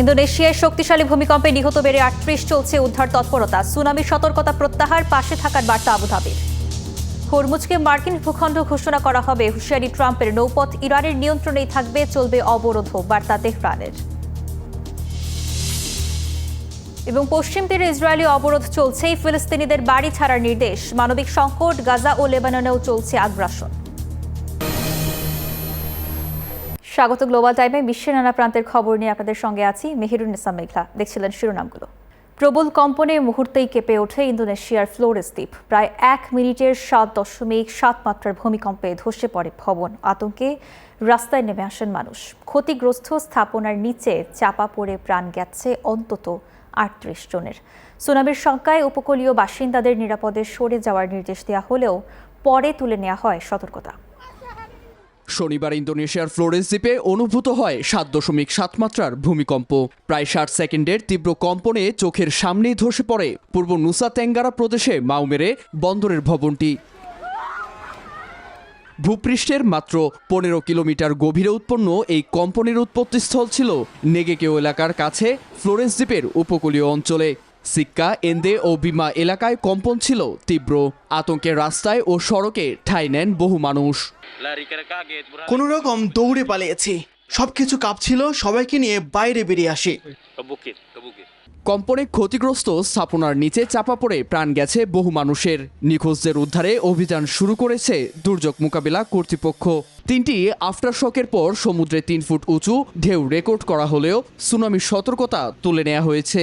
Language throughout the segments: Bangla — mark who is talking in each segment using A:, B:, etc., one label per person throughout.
A: ইন্দোনেশিয়ায় শক্তিশালী ভূমিকম্পে নিহত বেড়ে ৩৮ চলছে উদ্ধার তৎপরতা। সুনামির সতর্কতা প্রত্যাহার, পাশে থাকার বার্তা আবুধাবির। হরমুজকে মার্কিন ভূখণ্ড ঘোষণা করা হবে, হুঁশিয়ারি ট্রাম্পের। নৌপথ ইরানের নিয়ন্ত্রণেই থাকবে, চলবে অবরোধ, বার্তা তেহরানের। এবং পশ্চিম তীরে ইসরায়েলি অবরোধ চলছেই, ফিলিস্তিনিদের বাড়ি ছাড়ার নির্দেশ। মানবিক সংকট, গাজা ও লেবাননেও চলছে আগ্রাসন। স্বাগত গ্লোবাল টাইমে। বিশ্বের নানা প্রান্তের খবর নিয়ে আপনাদের সঙ্গে আছি মেহেরুন্নেসা মেঘলা। দেখছিলেন শিরোনামগুলো। প্রবল কম্পনে মুহূর্তেই কেঁপে ওঠে ইন্দোনেশিয়ার ফ্লোরেস দ্বীপ। প্রায় ১ মিনিটের ৭.৭ মাত্রার ভূমিকম্পে ধসে পড়ে ভবন। আতঙ্কে রাস্তায় নেমে আসেন মানুষ। ক্ষতিগ্রস্ত স্থাপনার নিচে চাপা পড়ে প্রাণ গেছে অন্তত ৩৮ জনের। সুনামির শঙ্কায় উপকূলীয় বাসিন্দাদের নিরাপদে সরে যাওয়ার নির্দেশ দেওয়া হলেও পরে তুলে নেওয়া হয় সতর্কতা।
B: শনিবার ইন্দোনেশিয়ার ফ্লোরেস দ্বীপে অনুভূত হয় ৭.৭ মাত্রার ভূমিকম্প। প্রায় ৬০ সেকেন্ডের তীব্র কম্পনে চোখের সামনেই ধসে পড়ে পূর্ব নুসা তেঙ্গারা প্রদেশে মাউমেরে বন্দরের ভবনটি। ভূপৃষ্ঠের মাত্র ১৫ কিলোমিটার গভীরে উৎপন্ন এই কম্পনের উৎপত্তিস্থল ছিল নেগেকেও এলাকার কাছে ফ্লোরেস দ্বীপের উপকূলীয় অঞ্চলে। সিক্কা, এন্দে ও বিমা এলাকায় কম্পন ছিল তীব্র। আতঙ্কের রাস্তায় ও সড়কে ঠাঁই নেন বহু মানুষ।
C: কোনো রকম দৌড়ে পালিয়েছি, সবকিছু কাঁপছিল, সবাইকে নিয়ে বাইরে বেরিয়ে আসি।
B: কম্পনে ক্ষতিগ্রস্ত স্থাপনার নিচে চাপা পড়ে প্রাণ গেছে বহু মানুষের। নিখোঁজদের উদ্ধারে অভিযান শুরু করেছে দুর্যোগ মোকাবিলা কর্তৃপক্ষ। ৩টি আফটারশকের পর সমুদ্রে ৩ ফুট উঁচু ঢেউ রেকর্ড করা হলেও সুনামির সতর্কতা তুলে নেওয়া হয়েছে।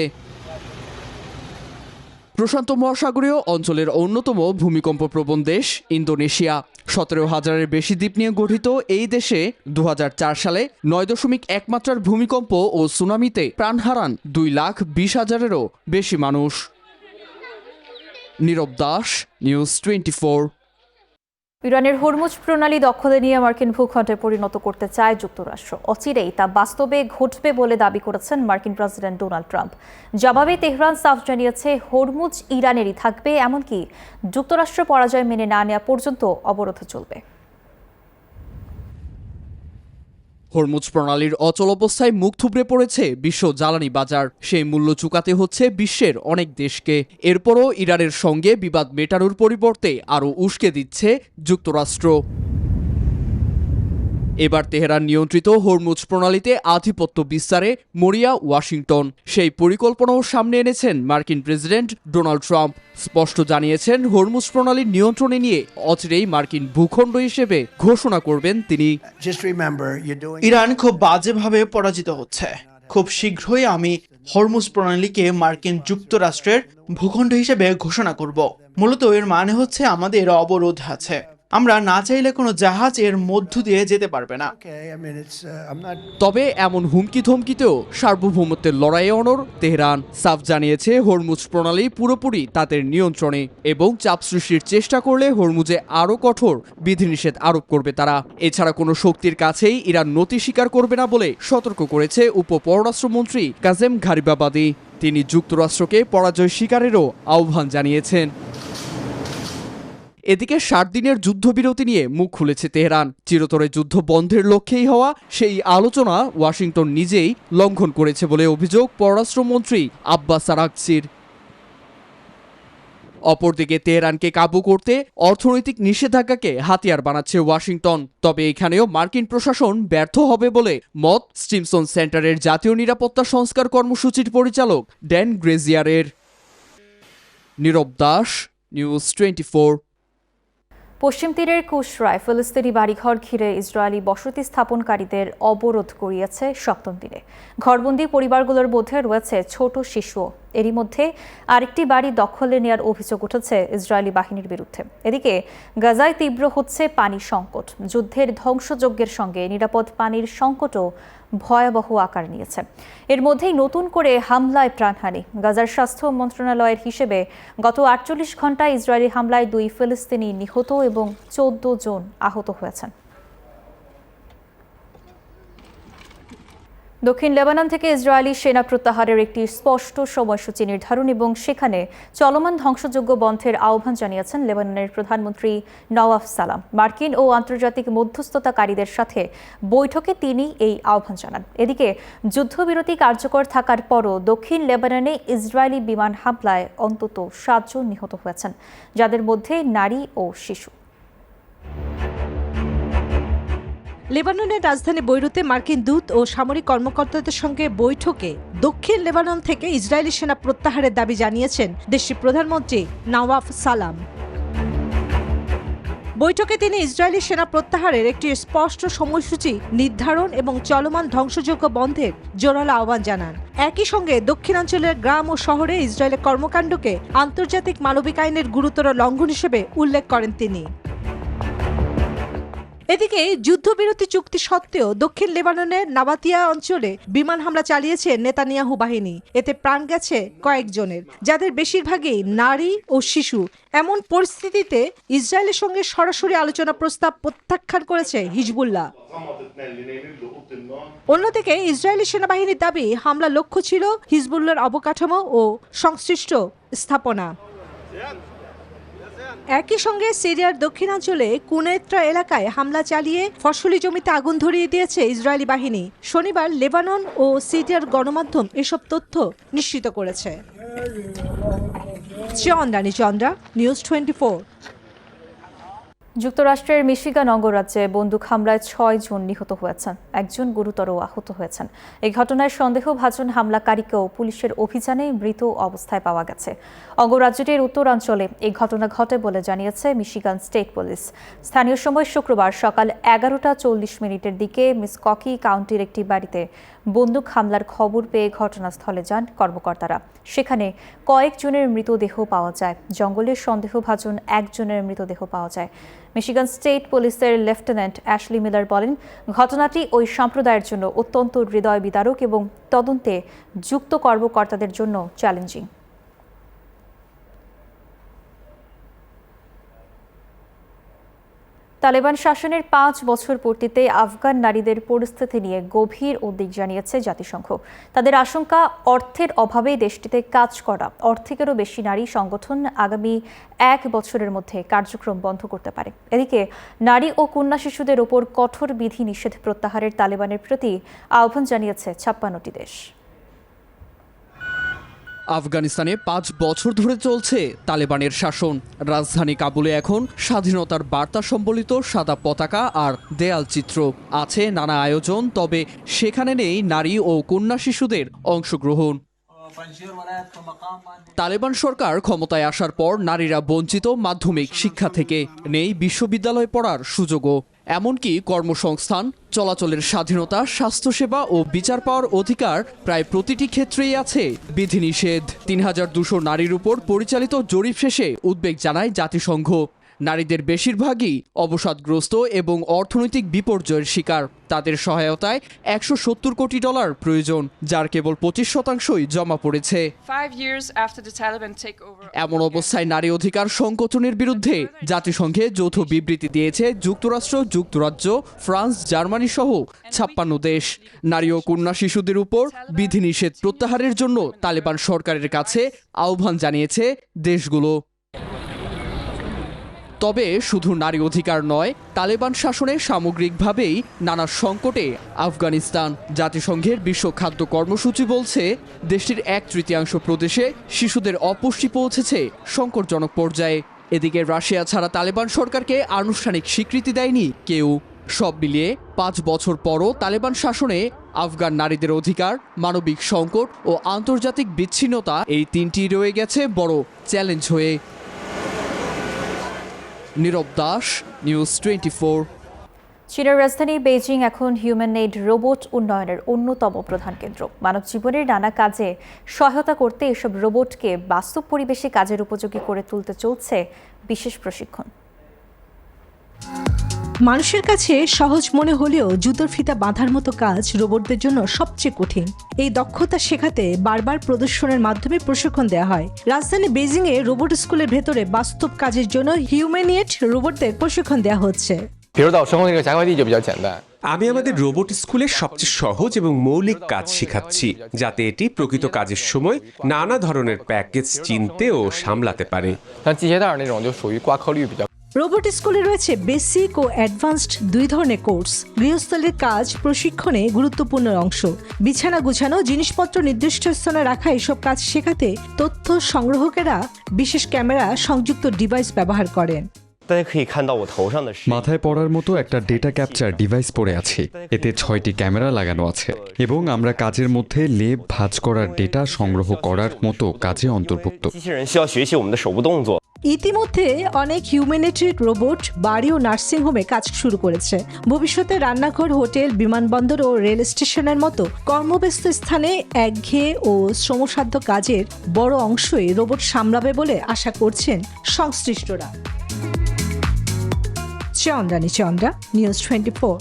B: প্রশান্ত মহাসাগরীয় অঞ্চলের অন্যতম ভূমিকম্প প্রবণ দেশ ইন্দোনেশিয়া। ১৭,০০০-এর বেশি দ্বীপ নিয়ে গঠিত এই দেশে ২০০৪ সালে ৯.১ মাত্রার ভূমিকম্প ও সুনামিতে প্রাণ হারান ২,২০,০০০-এরও বেশি মানুষ। নীরব দাস, নিউজ 24।
A: ইরানের হরমুজ প্রণালী দখলে নিয়ে মার্কিন ভূখণ্ডে পরিণত করতে চায় যুক্তরাষ্ট্র। অচিরেই তা বাস্তবে ঘটবে বলে দাবি করেছেন মার্কিন প্রেসিডেন্ট ডোনাল্ড ট্রাম্প। জবাবে তেহরান সাফ জানিয়েছে, হরমুজ ইরানেরই থাকবে, এমনকি যুক্তরাষ্ট্র পরাজয় মেনে না নেওয়া পর্যন্ত অবরোধ চলবে।
B: হরমুজ প্রণালীর অচল অবস্থায় মুখ থুবড়ে পড়েছে বিশ্ব জ্বালানি বাজার। সেই মূল্য চুকাতে হচ্ছে বিশ্বের অনেক দেশকে। এরপরও ইরানের সঙ্গে বিবাদ মেটানোর পরিবর্তে আরও উস্কে দিচ্ছে যুক্তরাষ্ট্র। এবার তেহরান নিয়ন্ত্রিত হরমুজ প্রণালীতে আধিপত্য বিস্তারে মরিয়া ওয়াশিংটন। সেই পরিকল্পনাও সামনে এনেছেন মার্কিন প্রেসিডেন্ট ডোনাল্ড ট্রাম্প। স্পষ্ট জানিয়েছেন, হরমুজ প্রণালীর নিয়ন্ত্রণে নিয়ে অচিরেই মার্কিন ভূখণ্ড হিসেবে ঘোষণা করবেন তিনি।
C: ইরান খুব বাজেভাবে পরাজিত হচ্ছে। খুব শীঘ্রই আমি হরমুজ প্রণালীকে মার্কিন যুক্তরাষ্ট্রের ভূখণ্ড হিসেবে ঘোষণা করব। মূলত এর মানে হচ্ছে আমাদের অবরোধ আছে। আমরা না চাইলে কোনো জাহাজ এর মধ্য দিয়ে যেতে পারবে না।
B: তবে এমন হুমকি ধমকিতেও সার্বভৌমত্বের লড়াইয়ে অনড় তেহরান। সাফ জানিয়েছে, হরমুজ প্রণালী পুরোপুরি তাদের নিয়ন্ত্রণে এবং চাপ সৃষ্টির চেষ্টা করলে হরমুজে আরও কঠোর বিধিনিষেধ আরোপ করবে তারা। এছাড়া কোনো শক্তির কাছেই ইরান নতি স্বীকার করবে না বলে সতর্ক করেছে উপপররাষ্ট্রমন্ত্রী কাজেম ঘারিবাবাদি। তিনি যুক্তরাষ্ট্রকে পরাজয় স্বীকারেরও আহ্বান জানিয়েছেন। এদিকে ৬০ দিনের যুদ্ধবিরতি নিয়ে মুখ খুলেছে তেহরান। চিরতরে যুদ্ধ বন্ধের লক্ষ্যেই হওয়া সেই আলোচনা ওয়াশিংটন নিজেই লঙ্ঘন করেছে বলে অভিযোগ পররাষ্ট্রমন্ত্রী আব্বাস আরাগচির। অপরদিকে তেহরানকে কাবু করতে অর্থনৈতিক নিষেধাজ্ঞাকে হাতিয়ার বানাচ্ছে ওয়াশিংটন। তবে এখানেও মার্কিন প্রশাসন ব্যর্থ হবে বলে মত স্টিমসন সেন্টারের জাতীয় নিরাপত্তা সংস্কার কর্মসূচির পরিচালক ড্যান গ্রেজিয়ারের। নীরব দাস, নিউজ 24।
A: পশ্চিম তীরের কুশরায় ফিলিস্তিনি বাড়িঘর ঘিরে ইসরায়েলি বসতি স্থাপনকারীদের অবরোধ করিয়েছে ৭ম দিনে। ঘরবন্দি পরিবারগুলোর মধ্যে রয়েছে ছোট শিশুও। এরই মধ্যে আরেকটি বাড়ি দখলে নেওয়ার অভিযোগ উঠেছে ইসরায়েলি বাহিনীর বিরুদ্ধে। এদিকে গাজায় তীব্র হচ্ছে পানি সংকট। যুদ্ধের ধ্বংসযজ্ঞের সঙ্গে নিরাপদ পানির সংকটও ভয়াবহ আকার নিয়েছে। এর মধ্যেই নতুন করে হামলায় প্রাণহানি। গাজার স্বাস্থ্য মন্ত্রণালয়ের হিসেবে গত ৪৮ ঘণ্টায় ইসরায়েলি হামলায় ২ ফিলিস্তিনি নিহত এবং ১৪ জন আহত হয়েছেন। দক্ষিণ লেবানন থেকে ইসরায়েলি সেনা প্রত্যাহারের একটি স্পষ্ট সময়সূচি নির্ধারণ এবং সেখানে চলমান ধ্বংসযজ্ঞ বন্ধের আহ্বান জানিয়েছেন লেবাননের প্রধানমন্ত্রী নওয়াফ সালাম। মার্কিন ও আন্তর্জাতিক মধ্যস্থতাকারীদের সাথে বৈঠকে তিনি এই আহ্বান জানান। এদিকে যুদ্ধবিরতি কার্যকর থাকার পরও দক্ষিণ লেবাননে ইসরায়েলি বিমান হামলায় অন্তত 7 জন নিহত হয়েছেন, যাদের মধ্যে নারী ও শিশু।
D: লেবাননের রাজধানী বৈরুতে মার্কিন দূত ও সামরিক কর্মকর্তাদের সঙ্গে বৈঠকে দক্ষিণ লেবানন থেকে ইসরায়েলি সেনা প্রত্যাহারের দাবি জানিয়েছেন দেশটির প্রধানমন্ত্রী নওয়াফ সালাম। বৈঠকে তিনি ইসরায়েলি সেনা প্রত্যাহারের একটি স্পষ্ট সময়সূচি নির্ধারণ এবং চলমান ধ্বংসযজ্ঞ বন্ধের জোরালো আহ্বান জানান। একই সঙ্গে দক্ষিণাঞ্চলের গ্রাম ও শহরে ইসরায়েলের কর্মকাণ্ডকে আন্তর্জাতিক মানবিক আইনের গুরুতর লঙ্ঘন হিসেবে উল্লেখ করেন তিনি। এদিকে যুদ্ধবিরতি চুক্তি সত্ত্বেও দক্ষিণ লেবাননের নাবাতিয়া অঞ্চলে বিমান হামলা চালিয়েছে নেতানিয়াহু বাহিনী। এতে প্রাণ গেছে কয়েকজনের, যাদের বেশিরভাগই নারী ও শিশু। এমন পরিস্থিতিতে ইসরায়েলের সঙ্গে সরাসরি আলোচনা প্রস্তাব প্রত্যাখ্যান করেছে হিজবুল্লাহ। অন্যদিকে ইসরায়েলি সেনাবাহিনীর দাবি হামলা লক্ষ্য ছিল হিজবুল্লাহর অবকাঠামো ও সংশ্লিষ্ট স্থাপনা। একই সঙ্গে সিরিয়ার দক্ষিণাঞ্চলে কুনেত্রা এলাকায় হামলা চালিয়ে ফসলি জমিতে আগুন ধরিয়ে দিয়েছে ইসরায়েলি বাহিনী। শনিবার লেবানন ও সিরিয়ার গণমাধ্যম এসব তথ্য নিশ্চিত করেছে। চন্দ্রা, নিউজ 24।
A: যুক্তরাষ্ট্রের মিশিগান অঙ্গরাজ্যে বন্দুক হামলায় 6 জন নিহত হয়েছেন, একজন গুরুতর আহত হয়েছেন। এই ঘটনায় সন্দেহভাজন হামলাকারীকেও পুলিশের অভিযানে মৃত অবস্থায় পাওয়া গেছে। অঙ্গরাজ্যটির উত্তরাঞ্চলে এই ঘটনা ঘটে বলে জানিয়েছে মিশিগান স্টেট পুলিশ। স্থানীয় সময় শুক্রবার সকাল 11:40 দিকে মিসককি কাউন্টির একটি বাড়িতে বন্দুক হামলার খবর পেয়ে ঘটনাস্থলে যান কর্মকর্তারা। সেখানে কয়েকজনের মৃতদেহ পাওয়া যায়। জঙ্গলে সন্দেহভাজন একজনের মৃতদেহ পাওয়া যায়। মিশিগান স্টেট পুলিশের লেফটেন্যান্ট অ্যাশলি মিলার বলেন, ঘটনাটি ওই সম্প্রদায়ের জন্য অত্যন্ত হৃদয় বিদারক এবং তদন্তে যুক্ত কর্মকর্তাদের জন্য চ্যালেঞ্জিং। তালেবান শাসনের 5 বছর পূর্তিতে আফগান নারীদের পরিস্থিতি নিয়ে গভীর উদ্বেগ জানিয়েছে জাতিসংঘ। তাদের আশঙ্কা, অর্থের অভাবে দেশটিতে কাজ করা অর্ধেকেরও বেশি নারী সংগঠন আগামী 1 বছরের মধ্যে কার্যক্রম বন্ধ করতে পারে। এদিকে নারী ও কন্যা শিশুদের ওপর কঠোর বিধি নিষেধ প্রত্যাহারের তালেবানের প্রতি আহ্বান জানিয়েছে 56টি দেশ।
B: আফগানিস্তানে 5 বছর ধরে চলছে তালেবানের শাসন। রাজধানী কাবুলে এখন স্বাধীনতার বার্তা সম্বলিত সাদা পতাকা আর দেয়াল চিত্র। আছে নানা আয়োজন, তবে সেখানে নেই নারী ও কন্যা শিশুদের অংশগ্রহণ। তালেবান সরকার ক্ষমতায় আসার পর নারীরা বঞ্চিত মাধ্যমিক শিক্ষা থেকে, নেই বিশ্ববিদ্যালয়ে পড়ার সুযোগও। এমনকি কর্মসংস্থান, চলাচলের স্বাধীনতা, স্বাস্থ্যসেবা ও বিচার পাওয়ার অধিকার প্রায় প্রতিটি ক্ষেত্রেই আছে বিধিনিষেধ। 3200 নারীর উপর পরিচালিত জরিপ শেষে উদ্বেগ জানায় জাতিসংঘ। নারীদের বেশিরভাগই অবসাদগ্রস্ত এবং অর্থনৈতিক বিপর্যয়ের শিকার। তাদের সহায়তায় $170 কোটি প্রয়োজন, যার কেবল 25%ই জমা পড়েছে। এমন অবস্থায় নারী অধিকার সংকোচনের বিরুদ্ধে জাতিসংঘে যৌথ বিবৃতি দিয়েছে যুক্তরাষ্ট্র, যুক্তরাজ্য, ফ্রান্স, জার্মানি সহ 56 দেশ। নারী ও কন্যা শিশুদের উপর বিধিনিষেধ প্রত্যাহারের জন্য তালেবান সরকারের কাছে আহ্বান জানিয়েছে দেশগুলো। তবে শুধু নারী অধিকার নয়, তালেবান শাসনে সামগ্রিকভাবেই নানা সংকটে আফগানিস্তান। জাতিসংঘের বিশ্ব খাদ্য কর্মসূচি বলছে, দেশটির 1/3 প্রদেশে শিশুদের অপুষ্টি পৌঁছেছে সংকটজনক পর্যায়ে। এদিকে রাশিয়া ছাড়া তালেবান সরকারকে আনুষ্ঠানিক স্বীকৃতি দেয়নি কেউ। সব মিলিয়ে 5 বছর পরও তালেবান শাসনে আফগান নারীদের অধিকার, মানবিক সংকট ও আন্তর্জাতিক বিচ্ছিন্নতা, এই তিনটি রয়ে গেছে বড় চ্যালেঞ্জ হয়ে। নীরব দাস, নিউজ 24।
A: চীনের রাজধানী বেইজিং এখন হিউম্যানমেড রোবট উন্নয়নের অন্যতম প্রধান কেন্দ্র। মানব জীবনের নানা কাজে সহায়তা করতে এসব রোবটকে বাস্তব পরিবেশে কাজের উপযোগী করে তুলতে চলছে বিশেষ প্রশিক্ষণ।
D: মানুষের কাছে সহজ মনে হলেও জুতোর ফিতা বাঁধার মতো কাজ রোবটদের জন্য সবচেয়ে কঠিন। এই দক্ষতা শেখাতে বারবার প্রদর্শনের মাধ্যমে প্রশিক্ষণ দেওয়া হয়। রাজধানী বেইজিংয়ে রোবট স্কুলের ভেতরে বাস্তব কাজের জন্য হিউম্যানয়েড রোবটদের প্রশিক্ষণ দেওয়া হচ্ছে।
E: 比如在我生活那个夹快递就比较简单。
F: আমি আমাদের রোবট স্কুলে সবচেয়ে সহজ এবং মৌলিক কাজ শেখাচ্ছি যাতে এটি প্রকৃত কাজের সময় নানা ধরনের প্যাকেজ চিনতে ও সামলাতে পারে।
E: 像机械袋那种就属于挂科率比较。
D: রোবট স্কুলে রয়েছে বেসিক ও অ্যাডভান্সড দুই ধরনের কোর্স। গৃহস্থলীর কাজ প্রশিক্ষণে গুরুত্বপূর্ণ অংশ। বিছানা গুছানো, জিনিসপত্র নির্দিষ্ট স্থানে রাখা এসব কাজ শেখাতে তথ্য সংগ্রাহকেরা বিশেষ ক্যামেরা সংযুক্ত ডিভাইস ব্যবহার করেন।
G: 大家可以看到我头上的是
H: মাথায় পড়ার মতো একটা ডেটা ক্যাপচার ডিভাইস পরে আছি। এতে 6টি ক্যামেরা লাগানো আছে এবং আমরা কাজের মধ্যে লেপ ভাঁজ করার ডেটা সংগ্রহ করার মতো কাজে অন্তর্ভুক্ত।
G: 机器人需要学习我们的手部动作。
D: ইতিমধ্যে অনেক হিউম্যানিটিক রোবট বাড়ি ও নার্সিংহোমে কাজ শুরু করেছে। ভবিষ্যতে রান্নাঘর, হোটেল, বিমানবন্দর ও রেল স্টেশনের মতো কর্মব্যস্ত স্থানে একঘেয়ে ও শ্রমসাধ্য কাজের বড় অংশই রোবট সামলাবে বলে আশা করছেন সংশ্লিষ্টরা। চন্দ্রা, নিউজ 24।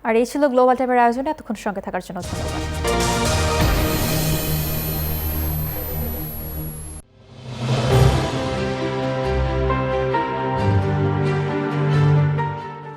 A: আর এই ছিল গ্লোবাল টাইমের আয়োজনে। এতক্ষণ সঙ্গে থাকার জন্য ধন্যবাদ।